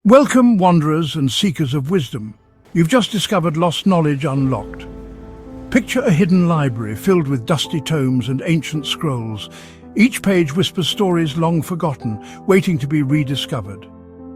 Welcome, wanderers and seekers of wisdom. You've just discovered lost knowledge unlocked. Picture a hidden library filled with dusty tomes and ancient scrolls. Each page whispers stories long forgotten, waiting to be rediscovered.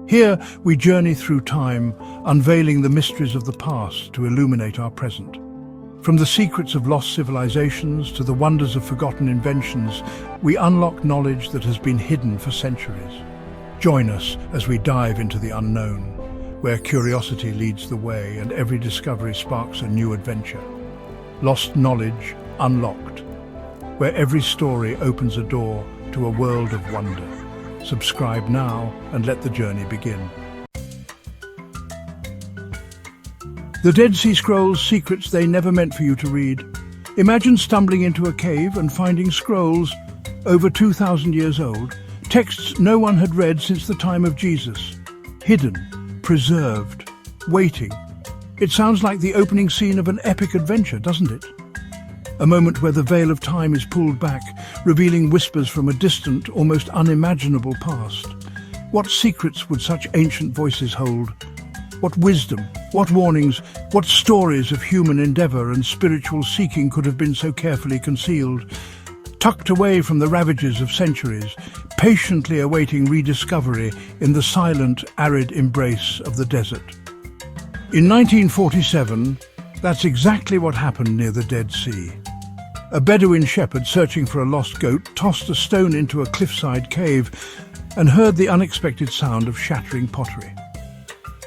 Here we journey through time, unveiling the mysteries of the past to illuminate our present. From the secrets of lost civilizations to the wonders of forgotten inventions, we unlock knowledge that has been hidden for centuries. Join us as we dive into the unknown, where curiosity leads the way and every discovery sparks a new adventure. Lost knowledge unlocked, where every story opens a door to a world of wonder. Subscribe now and let the journey begin. The Dead Sea Scrolls, secrets they never meant for you to read. Imagine stumbling into a cave and finding scrolls over 2,000 years old, texts no one had read since the time of Jesus. Hidden, preserved, waiting. It sounds like the opening scene of an epic adventure, doesn't it? A moment where the veil of time is pulled back, revealing whispers from a distant, almost unimaginable past. What secrets would such ancient voices hold? What wisdom, what warnings, what stories of human endeavour and spiritual seeking could have been so carefully concealed? Tucked away from the ravages of centuries, patiently awaiting rediscovery in the silent, arid embrace of the desert. In 1947, that's exactly what happened near the Dead Sea. A Bedouin shepherd searching for a lost goat tossed a stone into a cliffside cave and heard the unexpected sound of shattering pottery.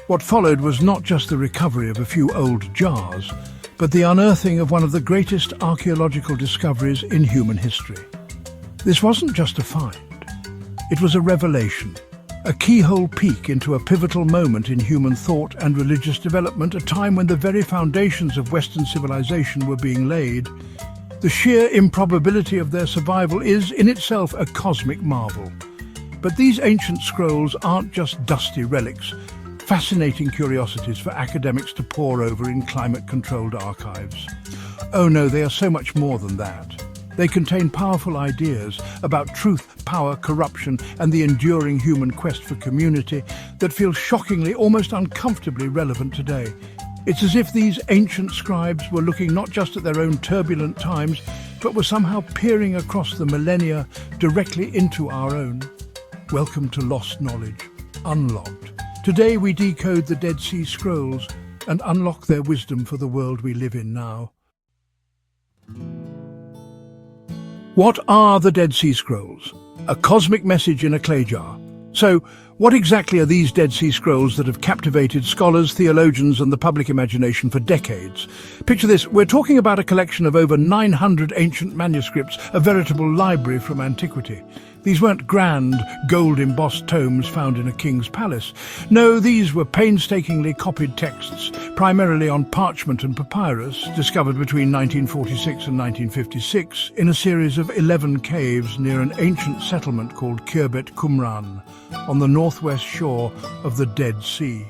What followed was not just the recovery of a few old jars, but the unearthing of one of the greatest archaeological discoveries in human history. This wasn't just a find. It was a revelation, a keyhole peek into a pivotal moment in human thought and religious development, a time when the very foundations of Western civilization were being laid. The sheer improbability of their survival is, in itself, a cosmic marvel. But these ancient scrolls aren't just dusty relics, fascinating curiosities for academics to pore over in climate-controlled archives. Oh no, they are so much more than that. They contain powerful ideas about truth, power, corruption, and the enduring human quest for community that feel shockingly, almost uncomfortably relevant today. It's as if these ancient scribes were looking not just at their own turbulent times, but were somehow peering across the millennia directly into our own. Welcome to Lost Knowledge, Unlocked. Today we decode the Dead Sea Scrolls and unlock their wisdom for the world we live in now. What are the Dead Sea Scrolls? A cosmic message in a clay jar. So, what exactly are these Dead Sea Scrolls that have captivated scholars, theologians and the public imagination for decades? Picture this, we're talking about a collection of over 900 ancient manuscripts, a veritable library from antiquity. These weren't grand, gold-embossed tomes found in a king's palace. No, these were painstakingly copied texts, primarily on parchment and papyrus, discovered between 1946 and 1956 in a series of 11 caves near an ancient settlement called Qumran, on the northwest shore of the Dead Sea.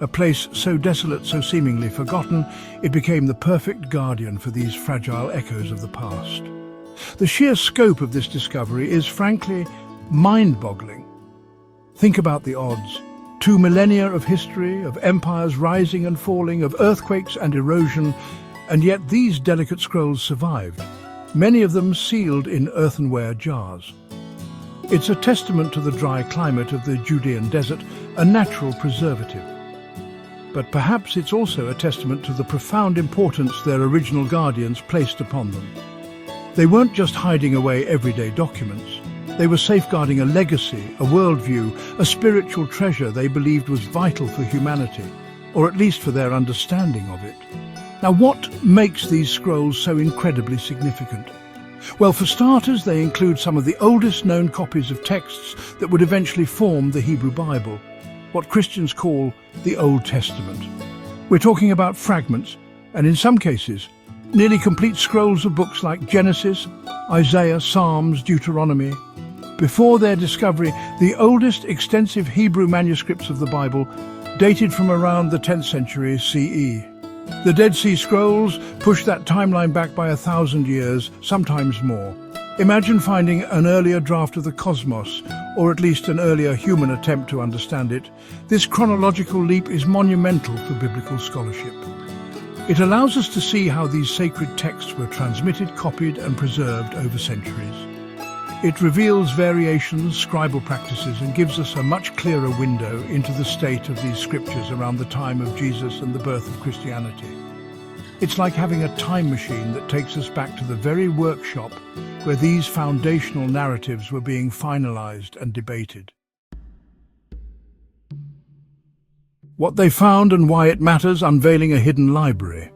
A place so desolate, so seemingly forgotten, it became the perfect guardian for these fragile echoes of the past. The sheer scope of this discovery is, frankly, mind-boggling. Think about the odds. 2 millennia of history, of empires rising and falling, of earthquakes and erosion, and yet these delicate scrolls survived, many of them sealed in earthenware jars. It's a testament to the dry climate of the Judean Desert, a natural preservative. But perhaps it's also a testament to the profound importance their original guardians placed upon them. They weren't just hiding away everyday documents. They were safeguarding a legacy, a worldview, a spiritual treasure they believed was vital for humanity, or at least for their understanding of it. Now, what makes these scrolls so incredibly significant? Well, for starters, they include some of the oldest known copies of texts that would eventually form the Hebrew Bible, what Christians call the Old Testament. We're talking about fragments, and in some cases, nearly complete scrolls of books like Genesis, Isaiah, Psalms, Deuteronomy. Before their discovery, the oldest extensive Hebrew manuscripts of the Bible dated from around the 10th century CE. The Dead Sea Scrolls push that timeline back by 1,000 years, sometimes more. Imagine finding an earlier draft of the cosmos, or at least an earlier human attempt to understand it. This chronological leap is monumental for biblical scholarship. It allows us to see how these sacred texts were transmitted, copied, and preserved over centuries. It reveals variations, scribal practices, and gives us a much clearer window into the state of these scriptures around the time of Jesus and the birth of Christianity. It's like having a time machine that takes us back to the very workshop where these foundational narratives were being finalized and debated. What they found and why it matters, unveiling a hidden library.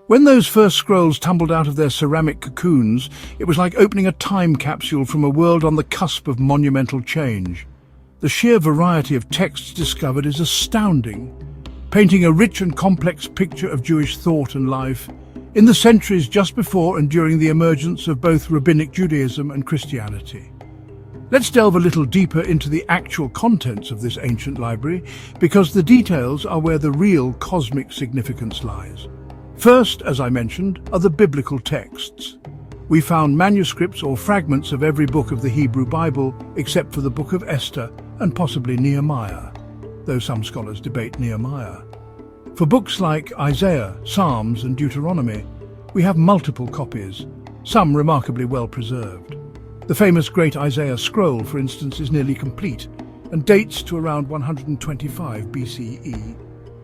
When those first scrolls tumbled out of their ceramic cocoons, it was like opening a time capsule from a world on the cusp of monumental change. The sheer variety of texts discovered is astounding, painting a rich and complex picture of Jewish thought and life in the centuries just before and during the emergence of both rabbinic Judaism and Christianity. Let's delve a little deeper into the actual contents of this ancient library, because the details are where the real cosmic significance lies. First, as I mentioned, are the biblical texts. We found manuscripts or fragments of every book of the Hebrew Bible except for the book of Esther and possibly Nehemiah, though some scholars debate Nehemiah. For books like Isaiah, Psalms, and Deuteronomy, we have multiple copies, some remarkably well preserved. The famous Great Isaiah Scroll, for instance, is nearly complete and dates to around 125 BCE.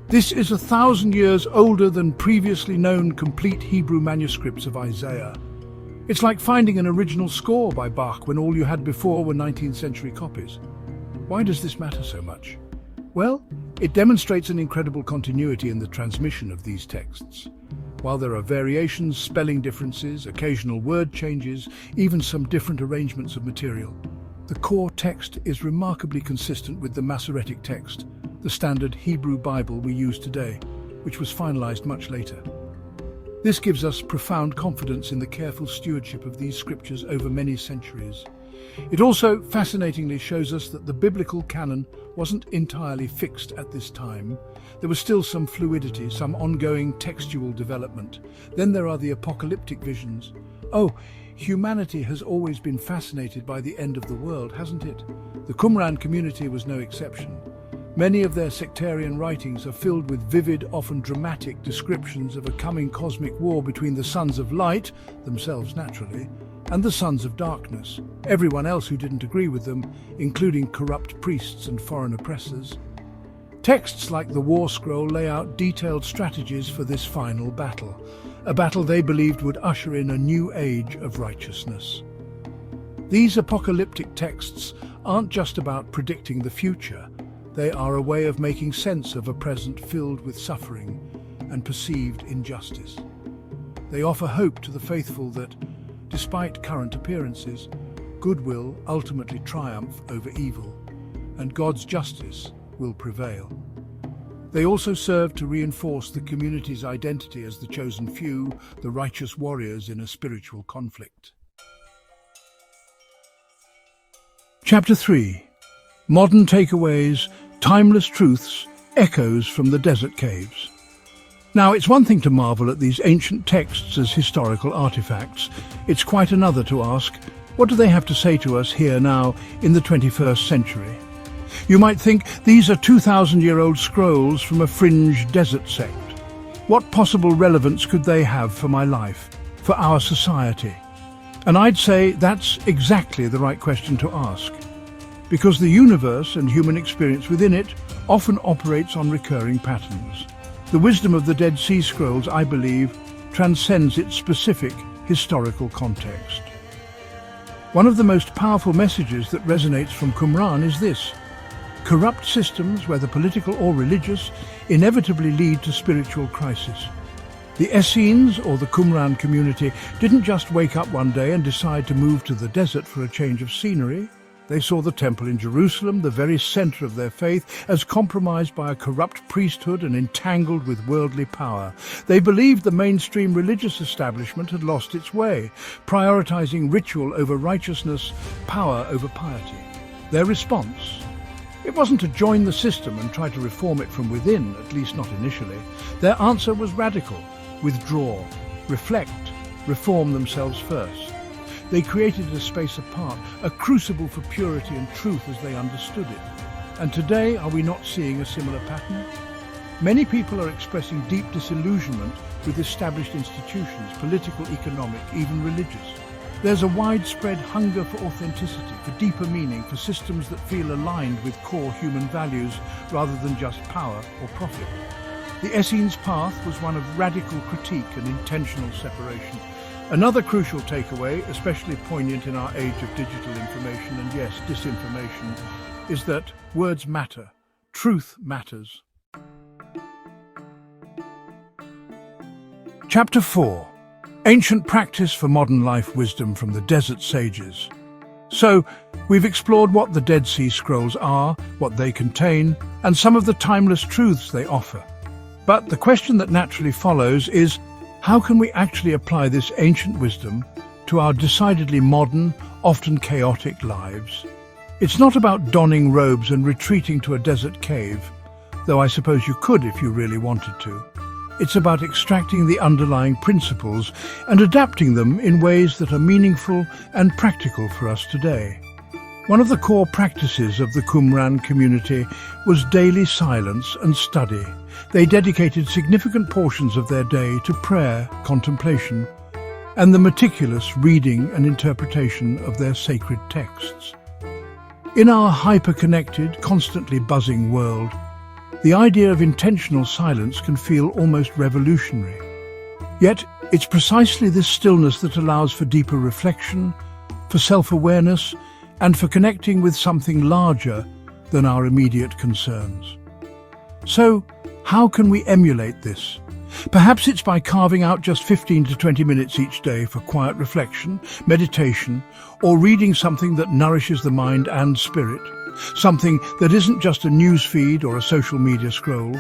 This is 1,000 years older than previously known complete Hebrew manuscripts of Isaiah. It's like finding an original score by Bach when all you had before were 19th century copies. Why does this matter so much? Well, it demonstrates an incredible continuity in the transmission of these texts. While there are variations, spelling differences, occasional word changes, even some different arrangements of material, the core text is remarkably consistent with the Masoretic text, the standard Hebrew Bible we use today, which was finalized much later. This gives us profound confidence in the careful stewardship of these scriptures over many centuries. It also fascinatingly shows us that the biblical canon wasn't entirely fixed at this time. There was still some fluidity, some ongoing textual development. Then there are the apocalyptic visions. Oh, humanity has always been fascinated by the end of the world, hasn't it? The Qumran community was no exception. Many of their sectarian writings are filled with vivid, often dramatic descriptions of a coming cosmic war between the sons of light, themselves naturally, and the sons of darkness, everyone else who didn't agree with them, including corrupt priests and foreign oppressors. Texts like the War Scroll lay out detailed strategies for this final battle, a battle they believed would usher in a new age of righteousness. These apocalyptic texts aren't just about predicting the future. They are a way of making sense of a present filled with suffering and perceived injustice. They offer hope to the faithful that, despite current appearances, good will ultimately triumph over evil, and God's justice will prevail. They also serve to reinforce the community's identity as the chosen few, the righteous warriors in a spiritual conflict. Chapter 3. Modern Takeaways, Timeless Truths, Echoes from the Desert Caves. Now, it's one thing to marvel at these ancient texts as historical artifacts. It's quite another to ask, what do they have to say to us here now in the 21st century? You might think these are 2,000-year-old scrolls from a fringe desert sect. What possible relevance could they have for my life, for our society? And I'd say that's exactly the right question to ask, because the universe and human experience within it often operates on recurring patterns. The wisdom of the Dead Sea Scrolls, I believe, transcends its specific historical context. One of the most powerful messages that resonates from Qumran is this: corrupt systems, whether political or religious, inevitably lead to spiritual crisis. The Essenes, or the Qumran community, didn't just wake up one day and decide to move to the desert for a change of scenery. They saw the temple in Jerusalem, the very center of their faith, as compromised by a corrupt priesthood and entangled with worldly power. They believed the mainstream religious establishment had lost its way, prioritizing ritual over righteousness, power over piety. Their response? It wasn't to join the system and try to reform it from within, at least not initially. Their answer was radical: withdraw, reflect, reform themselves first. They created a space apart, a crucible for purity and truth as they understood it. And today, are we not seeing a similar pattern? Many people are expressing deep disillusionment with established institutions, political, economic, even religious. There's a widespread hunger for authenticity, for deeper meaning, for systems that feel aligned with core human values rather than just power or profit. The Essenes path was one of radical critique and intentional separation. Another crucial takeaway, especially poignant in our age of digital information and yes, disinformation, is that words matter. Truth matters. Chapter 4. Ancient Practice for Modern Life Wisdom from the Desert Sages. So, we've explored what the Dead Sea Scrolls are, what they contain, and some of the timeless truths they offer. But the question that naturally follows is, how can we actually apply this ancient wisdom to our decidedly modern, often chaotic lives? It's not about donning robes and retreating to a desert cave, though I suppose you could if you really wanted to. It's about extracting the underlying principles and adapting them in ways that are meaningful and practical for us today. One of the core practices of the Qumran community was daily silence and study. They dedicated significant portions of their day to prayer, contemplation, and the meticulous reading and interpretation of their sacred texts. In our hyper-connected, constantly buzzing world, the idea of intentional silence can feel almost revolutionary. Yet, it's precisely this stillness that allows for deeper reflection, for self-awareness, and for connecting with something larger than our immediate concerns. So, how can we emulate this? Perhaps it's by carving out just 15 to 20 minutes each day for quiet reflection, meditation, or reading something that nourishes the mind and spirit. Something that isn't just a news feed or a social media scroll.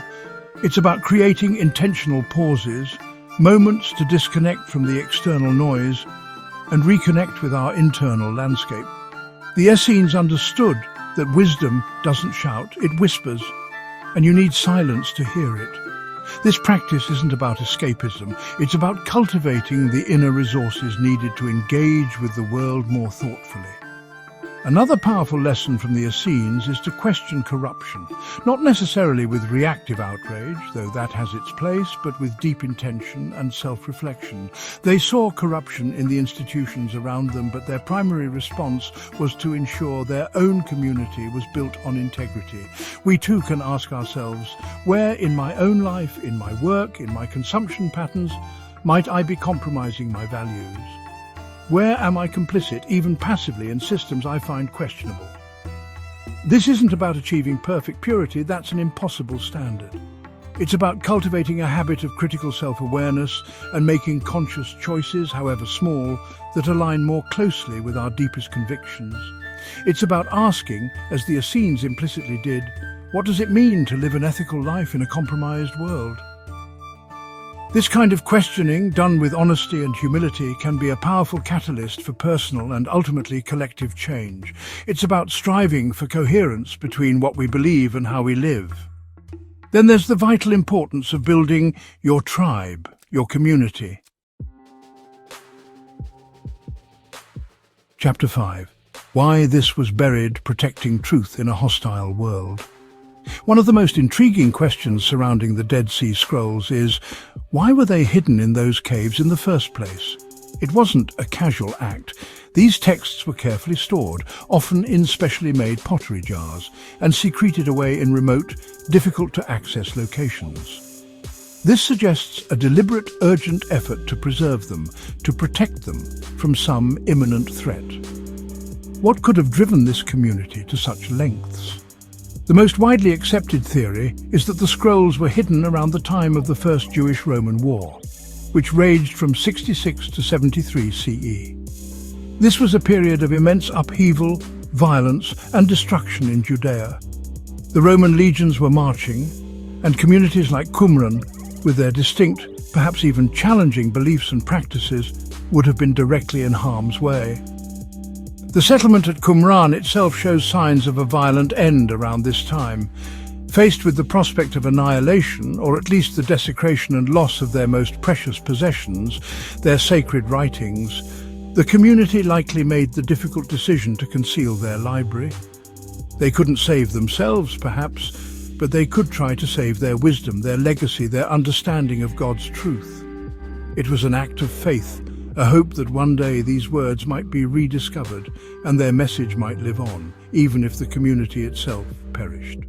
It's about creating intentional pauses, moments to disconnect from the external noise and reconnect with our internal landscape. The Essenes understood that wisdom doesn't shout, it whispers, and you need silence to hear it. This practice isn't about escapism, it's about cultivating the inner resources needed to engage with the world more thoughtfully. Another powerful lesson from the Essenes is to question corruption, not necessarily with reactive outrage, though that has its place, but with deep intention and self-reflection. They saw corruption in the institutions around them, but their primary response was to ensure their own community was built on integrity. We too can ask ourselves, where in my own life, in my work, in my consumption patterns, might I be compromising my values? Where am I complicit, even passively, in systems I find questionable? This isn't about achieving perfect purity, that's an impossible standard. It's about cultivating a habit of critical self-awareness and making conscious choices, however small, that align more closely with our deepest convictions. It's about asking, as the Essenes implicitly did, what does it mean to live an ethical life in a compromised world? This kind of questioning, done with honesty and humility, can be a powerful catalyst for personal and ultimately collective change. It's about striving for coherence between what we believe and how we live. Then there's the vital importance of building your tribe, your community. Chapter 5. Why this was buried, protecting truth in a hostile world. One of the most intriguing questions surrounding the Dead Sea Scrolls is, why were they hidden in those caves in the first place? It wasn't a casual act. These texts were carefully stored, often in specially made pottery jars, and secreted away in remote, difficult-to-access locations. This suggests a deliberate, urgent effort to preserve them, to protect them from some imminent threat. What could have driven this community to such lengths? The most widely accepted theory is that the scrolls were hidden around the time of the First Jewish-Roman War, which raged from 66 to 73 CE. This was a period of immense upheaval, violence, and destruction in Judea. The Roman legions were marching, and communities like Qumran, with their distinct, perhaps even challenging beliefs and practices, would have been directly in harm's way. The settlement at Qumran itself shows signs of a violent end around this time. Faced with the prospect of annihilation, or at least the desecration and loss of their most precious possessions, their sacred writings, The community likely made the difficult decision to conceal their library. They couldn't save themselves, perhaps, but they could try to save their wisdom, their legacy, their understanding of God's truth. It was an act of faith, a hope that one day these words might be rediscovered and their message might live on, even if the community itself perished.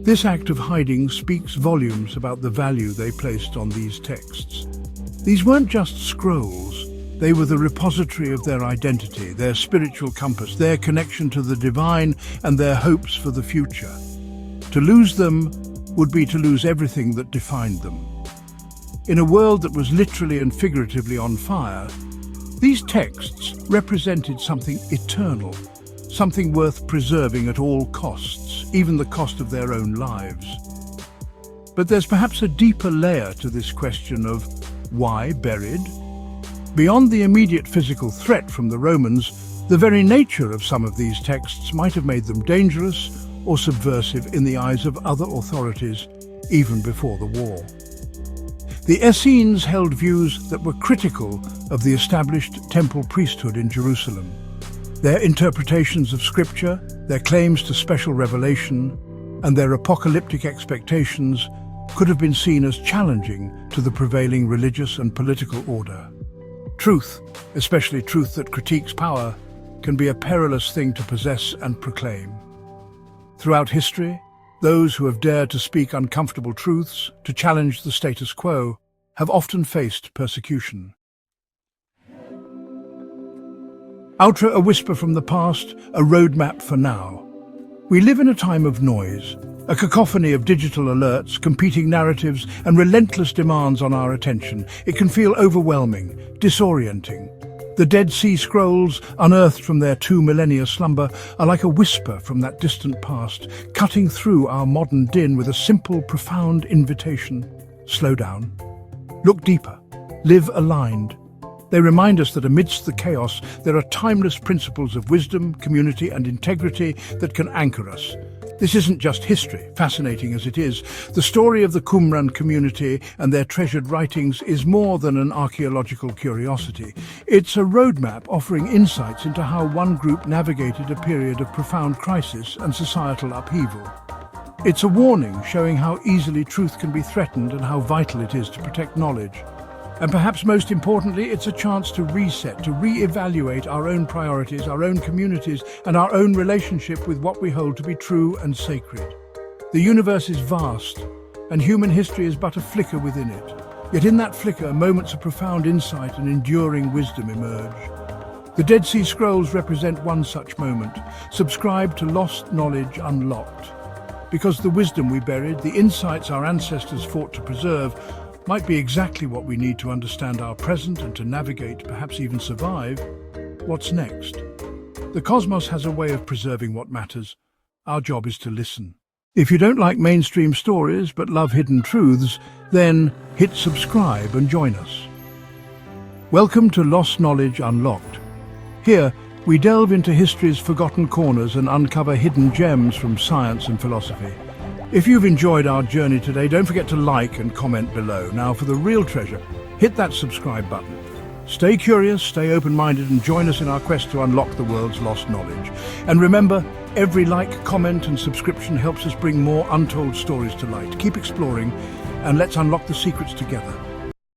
This act of hiding speaks volumes about the value they placed on these texts. These weren't just scrolls, they were the repository of their identity, their spiritual compass, their connection to the divine, and their hopes for the future. To lose them would be to lose everything that defined them. In a world that was literally and figuratively on fire, these texts represented something eternal, something worth preserving at all costs, even the cost of their own lives. But there's perhaps a deeper layer to this question of why buried? Beyond the immediate physical threat from the Romans, the very nature of some of these texts might have made them dangerous or subversive in the eyes of other authorities, even before the war. The Essenes held views that were critical of the established temple priesthood in Jerusalem. Their interpretations of scripture, their claims to special revelation, and their apocalyptic expectations could have been seen as challenging to the prevailing religious and political order. Truth, especially truth that critiques power, can be a perilous thing to possess and proclaim. Throughout history, those who have dared to speak uncomfortable truths, to challenge the status quo, have often faced persecution. Outre, a whisper from the past, a roadmap for now. We live in a time of noise, a cacophony of digital alerts, competing narratives, and relentless demands on our attention. It can feel overwhelming, disorienting. The Dead Sea Scrolls, unearthed from their 2 millennia slumber, are like a whisper from that distant past, cutting through our modern din with a simple, profound invitation. Slow down. Look deeper. Live aligned. They remind us that amidst the chaos, there are timeless principles of wisdom, community, and integrity that can anchor us. This isn't just history, fascinating as it is. The story of the Qumran community and their treasured writings is more than an archaeological curiosity. It's a roadmap offering insights into how one group navigated a period of profound crisis and societal upheaval. It's a warning showing how easily truth can be threatened and how vital it is to protect knowledge. And perhaps most importantly, it's a chance to reset, to re-evaluate our own priorities, our own communities, and our own relationship with what we hold to be true and sacred. The universe is vast, and human history is but a flicker within it. Yet in that flicker, moments of profound insight and enduring wisdom emerge. The Dead Sea Scrolls represent one such moment. Subscribe to Lost Knowledge Unlocked. Because the wisdom we buried, the insights our ancestors fought to preserve, might be exactly what we need to understand our present and to navigate, perhaps even survive, what's next. The cosmos has a way of preserving what matters. Our job is to listen. If you don't like mainstream stories but love hidden truths, then hit subscribe and join us. Welcome to Lost Knowledge Unlocked. Here, we delve into history's forgotten corners and uncover hidden gems from science and philosophy. If you've enjoyed our journey today, don't forget to like and comment below. Now for the real treasure, hit that subscribe button. Stay curious, stay open-minded, and join us in our quest to unlock the world's lost knowledge. And remember, every like, comment, and subscription helps us bring more untold stories to light. Keep exploring, and let's unlock the secrets together.